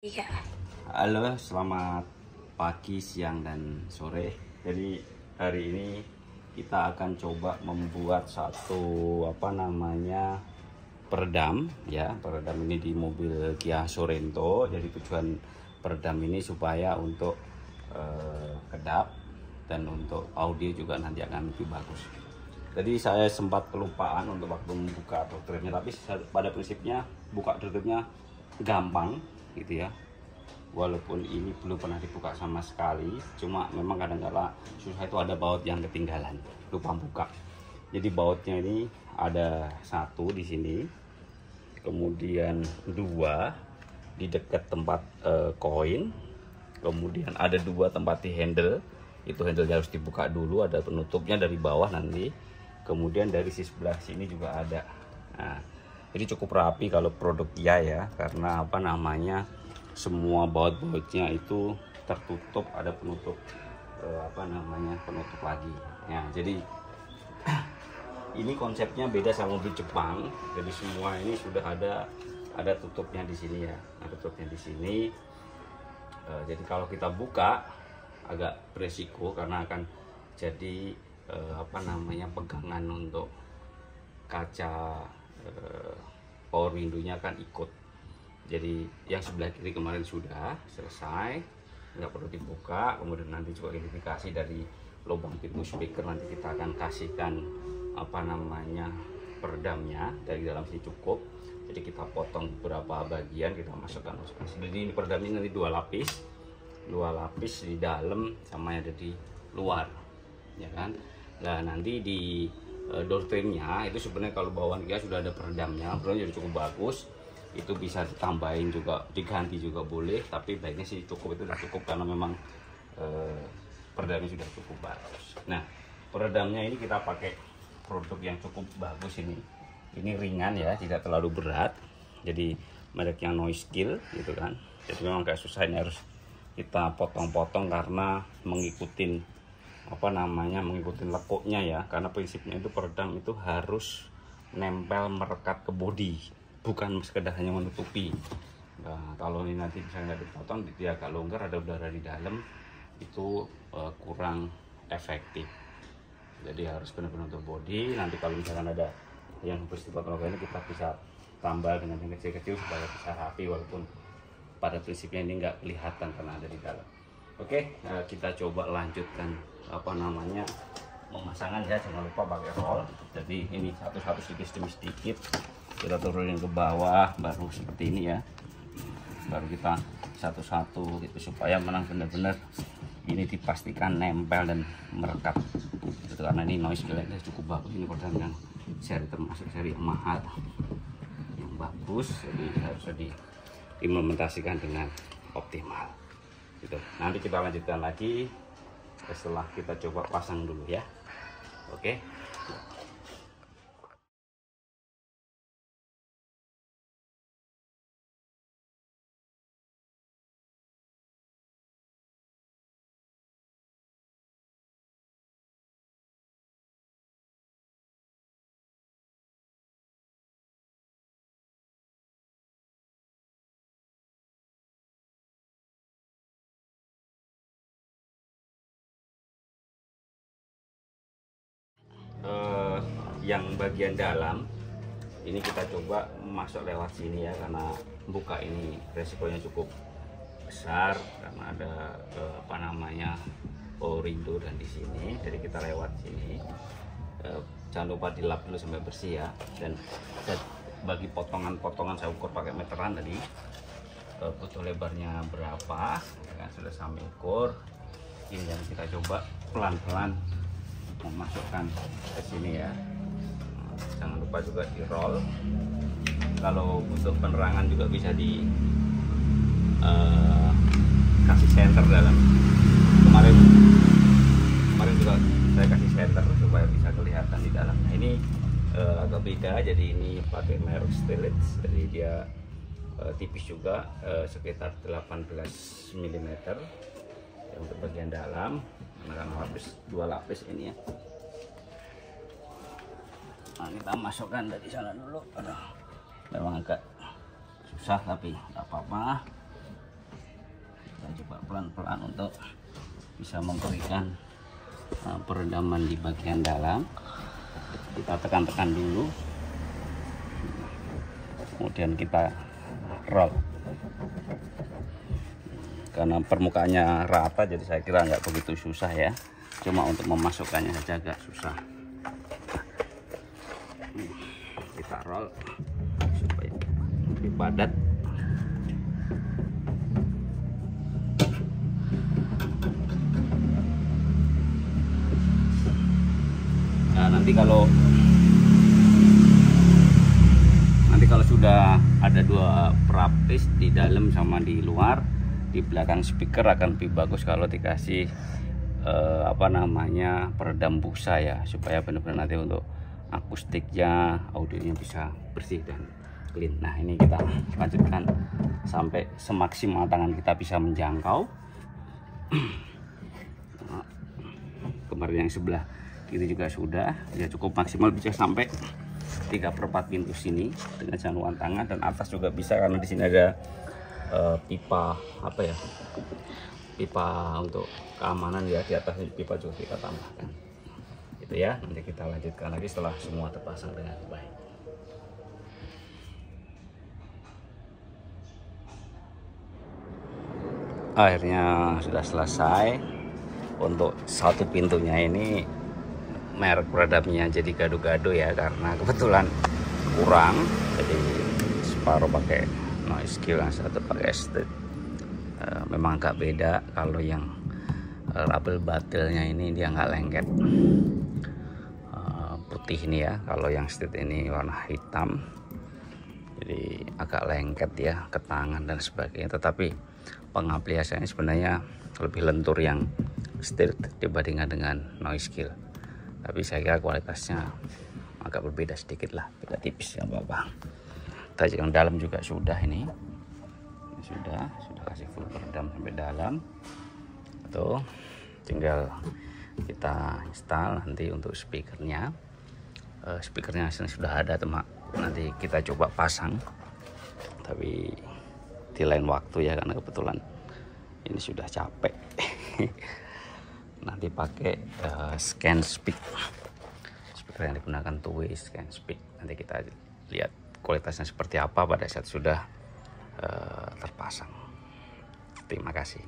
Iya. Halo, selamat pagi, siang, dan sore. Jadi hari ini kita akan coba membuat satu peredam ya. Peredam ini di mobil Kia Sorento. Jadi tujuan peredam ini supaya untuk kedap dan untuk audio juga nanti akan lebih bagus. Jadi saya sempat kelupaan untuk waktu membuka dripnya, tapi pada prinsipnya buka dripnya gampang gitu ya. Walaupun ini belum pernah dibuka sama sekali, cuma memang kadang-kala susah itu ada baut yang ketinggalan, lupa buka. Jadi bautnya ini ada satu di sini, kemudian dua di dekat tempat koin, kemudian ada dua tempat di handle. Itu handle harus dibuka dulu, ada penutupnya dari bawah nanti. Kemudian dari sisi sebelah sini juga ada. Nah, jadi cukup rapi kalau produk Kia ya, karena semua baut-bautnya itu tertutup, ada penutup penutup lagi ya. Jadi ini konsepnya beda sama mobil Jepang. Jadi semua ini sudah ada tutupnya di sini ya, ada tutupnya di sini. Jadi kalau kita buka agak beresiko karena akan jadi pegangan untuk kaca power window-nya akan ikut. Jadi yang sebelah kiri kemarin sudah selesai, nggak perlu dibuka. Kemudian nanti juga identifikasi dari lubang pintu speaker, nanti kita akan kasihkan peredamnya dari dalam sini cukup. Jadi kita potong beberapa bagian, kita masukkan. Jadi ini peredamnya nanti dua lapis di dalam sama yang ada di luar, ya kan. Nah nanti di door trimnya itu sebenarnya kalau bawaan Kia sudah ada peredamnya, jadi cukup bagus. Itu bisa ditambahin juga, diganti juga boleh, tapi baiknya sih cukup, itu sudah cukup karena memang peredamnya sudah cukup bagus. Nah, peredamnya ini kita pakai produk yang cukup bagus ini ringan ya, tidak terlalu berat. Jadi mereknya Noise-Kill gitu kan. Jadi memang kayak susah, ini harus kita potong-potong karena mengikuti lekuknya ya, karena prinsipnya itu peredam itu harus nempel merekat ke bodi, bukan sekedar hanya menutupi. Nah, kalau ini nanti misalnya nggak dipotong, dia agak longgar, ada udara di dalam, itu kurang efektif. Jadi harus benar-benar untuk body. Nanti kalau misalkan ada yang bersifat longgar ini, kita bisa tambah dengan yang kecil-kecil supaya bisa rapi, walaupun pada prinsipnya ini nggak kelihatan karena ada di dalam. Oke, kita coba lanjutkan pemasangan ya. Jangan lupa pakai roll. Jadi ini satu-satu sedikit demi sedikit kita turunin ke bawah, baru seperti ini ya, baru kita satu-satu gitu supaya benar-benar ini dipastikan nempel dan merekat gitu. Karena ini Noise-Kill-nya cukup bagus, ini produk yang termasuk seri yang mahal, yang bagus, jadi harus diimplementasikan dengan optimal gitu. Nanti kita lanjutkan lagi setelah kita coba pasang dulu ya. Oke. Yang bagian dalam ini kita coba masuk lewat sini ya, karena buka ini resikonya cukup besar karena ada power window dan di sini. Jadi kita lewat sini. Jangan lupa dilap dulu sampai bersih ya. Dan bagi potongan-potongan saya ukur pakai meteran tadi, butuh lebarnya berapa ya, sudah sampai ukur. Ini yang kita coba pelan-pelan memasukkan ke sini ya. Jangan lupa juga di roll. Kalau untuk penerangan juga bisa di kasih senter dalam. Kemarin juga saya kasih senter supaya bisa kelihatan di dalamnya. Ini agak beda, jadi ini pakai merek Stellix, jadi dia tipis juga, sekitar 18 mm ya, untuk bagian dalam. Karena dua lapis ini ya. Nah, kita masukkan dari sana dulu. Aduh, memang agak susah tapi nggak apa-apa. pelan-pelan untuk bisa memberikan peredaman di bagian dalam. Kita tekan-tekan dulu, kemudian kita roll. Karena permukaannya rata, jadi saya kira nggak begitu susah ya, cuma untuk memasukkannya saja agak susah. Kita roll supaya lebih padat. Nah, nanti kalau sudah ada 2 pelapis di dalam sama di luar, di belakang speaker akan lebih bagus kalau dikasih peredam busa ya, supaya benar-benar nanti untuk akustiknya, audionya bisa bersih dan clean. Nah, ini kita lanjutkan sampai semaksimal tangan kita bisa menjangkau. Kemarin yang sebelah kiri juga sudah ya, cukup maksimal bisa sampai 3/4 pintu sini dengan jangkauan tangan, dan atas juga bisa karena di sini ada pipa pipa untuk keamanan ya, di atas pipa juga kita tambahkan gitu ya. Nanti kita lanjutkan lagi setelah semua terpasang dengan baik. Akhirnya sudah selesai. Untuk satu pintunya ini merek peredamnya jadi gado-gado ya, karena kebetulan kurang, jadi separuh pakai Noise-Kill, yang satu pakai Estate. Memang agak beda. Kalau yang label batilnya ini dia nggak lengket, putih ini ya. Kalau yang Estate ini warna hitam, jadi agak lengket ya ke tangan dan sebagainya. Tetapi pengapliasannya sebenarnya lebih lentur yang Estate dibandingkan dengan Noise-Kill. Tapi saya kira kualitasnya agak berbeda sedikit lah, beda tipis ya apa-apa. Tadi yang dalam juga sudah ini sudah kasih full peredam sampai dalam. Tuh, tinggal kita install nanti untuk speakernya. Speakernya sudah ada teman, nanti kita coba pasang, tapi di lain waktu ya, karena kebetulan ini sudah capek. Nanti pakai ScanSpeak, speaker yang digunakan two-way ScanSpeak. Nanti kita lihat kualitasnya seperti apa pada saat sudah terpasang. Terima kasih.